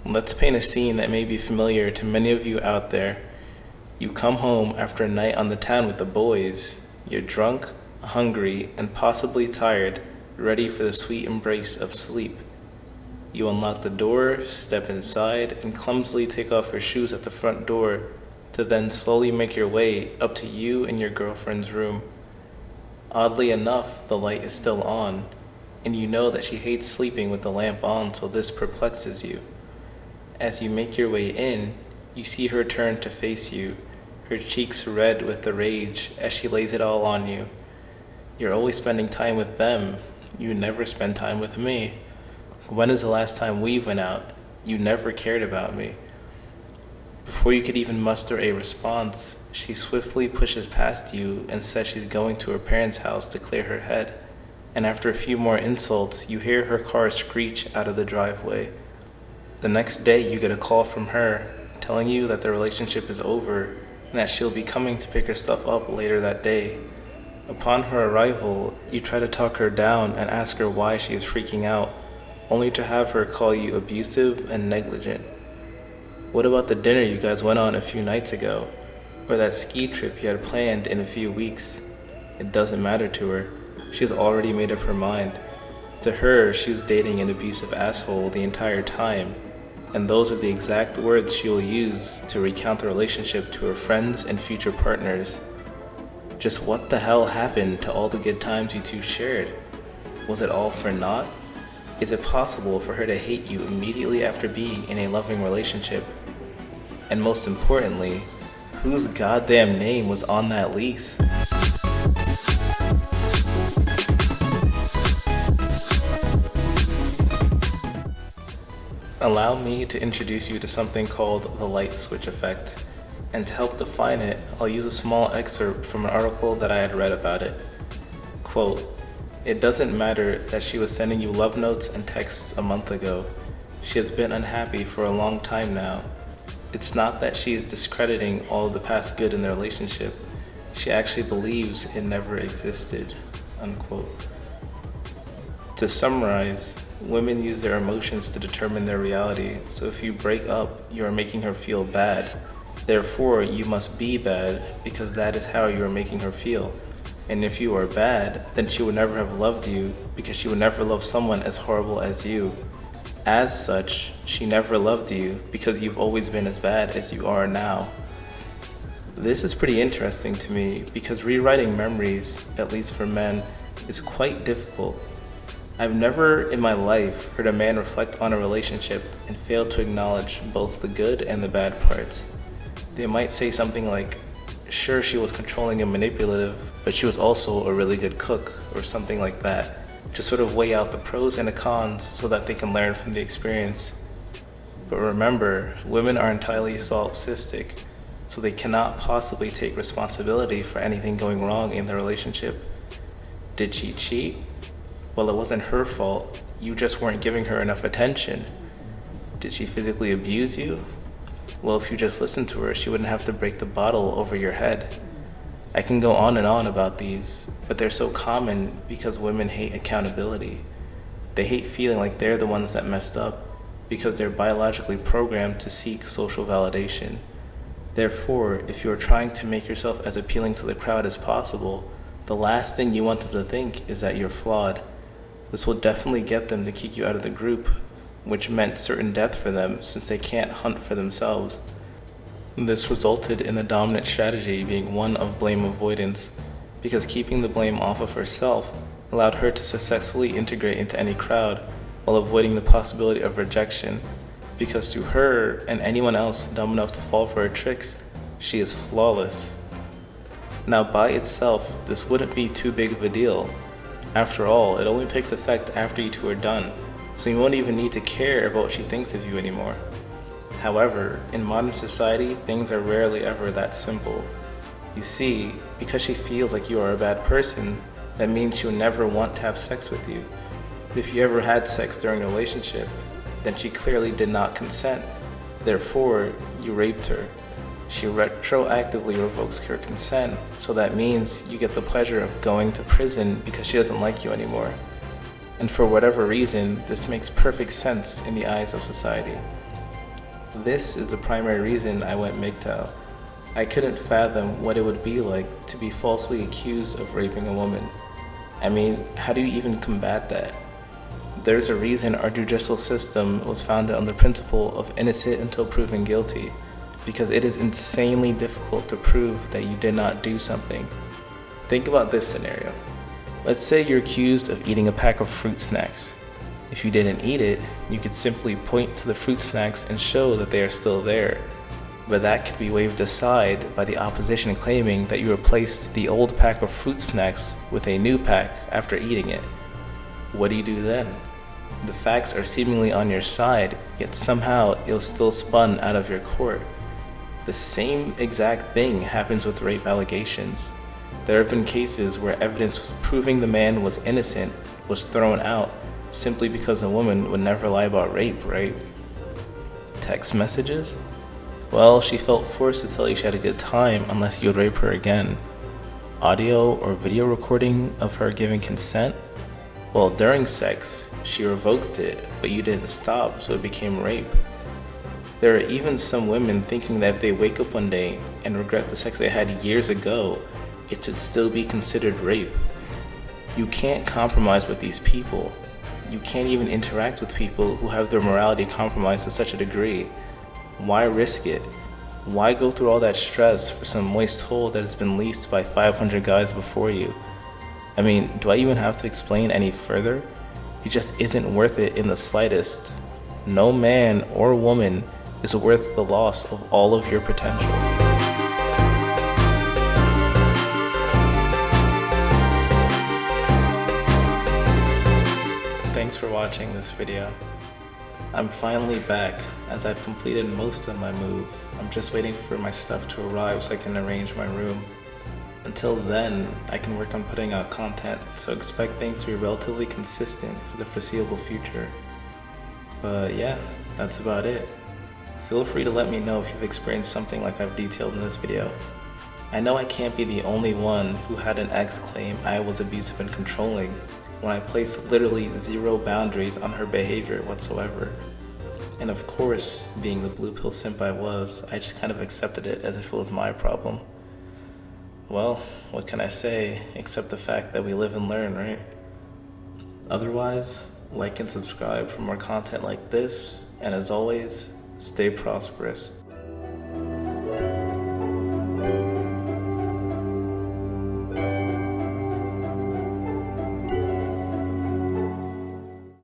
Let's paint a scene that may be familiar to many of you out there. You come home after a night on the town with the boys. You're drunk, hungry, and possibly tired, ready for the sweet embrace of sleep. You unlock the door, step inside, and clumsily take off your shoes at the front door to then slowly make your way up to you and your girlfriend's room. Oddly enough, the light is still on, and you know that she hates sleeping with the lamp on, so this perplexes you. As you make your way in, you see her turn to face you, her cheeks red with the rage as she lays it all on you. You're always spending time with them. You never spend time with me. When is the last time we went out? You never cared about me. Before you could even muster a response, she swiftly pushes past you and says she's going to her parents' house to clear her head. And after a few more insults, you hear her car screech out of the driveway. The next day, you get a call from her telling you that the relationship is over and that she'll be coming to pick her stuff up later that day. Upon her arrival, you try to talk her down and ask her why she is freaking out, only to have her call you abusive and negligent. What about the dinner you guys went on a few nights ago, or that ski trip you had planned in a few weeks? It doesn't matter to her. She's already made up her mind. To her, she was dating an abusive asshole the entire time, and those are the exact words she will use to recount the relationship to her friends and future partners. Just what the hell happened to all the good times you two shared? Was it all for naught? Is it possible for her to hate you immediately after being in a loving relationship? And most importantly, whose goddamn name was on that lease? Allow me to introduce you to something called the light switch effect. And to help define it, I'll use a small excerpt from an article that I had read about it. Quote, "It doesn't matter that she was sending you love notes and texts a month ago. She has been unhappy for a long time now. It's not that she is discrediting all of the past good in their relationship. She actually believes it never existed." Unquote. To summarize, women use their emotions to determine their reality, so if you break up, you are making her feel bad. Therefore, you must be bad because that is how you are making her feel. And if you are bad, then she would never have loved you because she would never love someone as horrible as you. As such, she never loved you because you've always been as bad as you are now. This is pretty interesting to me because rewriting memories, at least for men, is quite difficult. I've never in my life heard a man reflect on a relationship and fail to acknowledge both the good and the bad parts. They might say something like, sure, she was controlling and manipulative, but she was also a really good cook, or something like that, to sort of weigh out the pros and the cons so that they can learn from the experience. But remember, women are entirely solipsistic, so they cannot possibly take responsibility for anything going wrong in their relationship. Did she cheat? Well, it wasn't her fault. You just weren't giving her enough attention. Did she physically abuse you? Well, if you just listened to her, she wouldn't have to break the bottle over your head. I can go on and on about these, but they're so common because women hate accountability. They hate feeling like they're the ones that messed up because they're biologically programmed to seek social validation. Therefore, if you are trying to make yourself as appealing to the crowd as possible, the last thing you want them to think is that you're flawed. This will definitely get them to kick you out of the group, which meant certain death for them since they can't hunt for themselves. This resulted in the dominant strategy being one of blame avoidance, because keeping the blame off of herself allowed her to successfully integrate into any crowd while avoiding the possibility of rejection, because to her and anyone else dumb enough to fall for her tricks, she is flawless. Now by itself, this wouldn't be too big of a deal. After all, it only takes effect after you two are done, so you won't even need to care about what she thinks of you anymore. However, in modern society, things are rarely ever that simple. You see, because she feels like you are a bad person, that means she will never want to have sex with you. But if you ever had sex during a relationship, then she clearly did not consent. Therefore, you raped her. She retroactively revokes her consent, so that means you get the pleasure of going to prison because she doesn't like you anymore. And for whatever reason, this makes perfect sense in the eyes of society. This is the primary reason I went MGTOW. I couldn't fathom what it would be like to be falsely accused of raping a woman. I mean, how do you even combat that? There's a reason our judicial system was founded on the principle of innocent until proven guilty, because it is insanely difficult to prove that you did not do something. Think about this scenario. Let's say you're accused of eating a pack of fruit snacks. If you didn't eat it, you could simply point to the fruit snacks and show that they are still there. But that could be waved aside by the opposition claiming that you replaced the old pack of fruit snacks with a new pack after eating it. What do you do then? The facts are seemingly on your side, yet somehow you're still spun out of your court. The same exact thing happens with rape allegations. There have been cases where evidence proving the man was innocent was thrown out simply because a woman would never lie about rape, right? Text messages? Well, she felt forced to tell you she had a good time unless you would rape her again. Audio or video recording of her giving consent? Well, during sex, she revoked it, but you didn't stop, so it became rape. There are even some women thinking that if they wake up one day and regret the sex they had years ago, it should still be considered rape. You can't compromise with these people. You can't even interact with people who have their morality compromised to such a degree. Why risk it? Why go through all that stress for some moist hole that has been leased by 500 guys before you? I mean, do I even have to explain any further? It just isn't worth it in the slightest. No man or woman is worth the loss of all of your potential. Thanks for watching this video. I'm finally back, as I've completed most of my move. I'm just waiting for my stuff to arrive so I can arrange my room. Until then, I can work on putting out content, so expect things to be relatively consistent for the foreseeable future. But yeah, that's about it. Feel free to let me know if you've experienced something like I've detailed in this video. I know I can't be the only one who had an ex claim I was abusive and controlling when I placed literally zero boundaries on her behavior whatsoever. And of course, being the blue pill simp I was, I just kind of accepted it as if it was my problem. Well, what can I say except the fact that we live and learn, right? Otherwise, like and subscribe for more content like this, and as always, stay prosperous.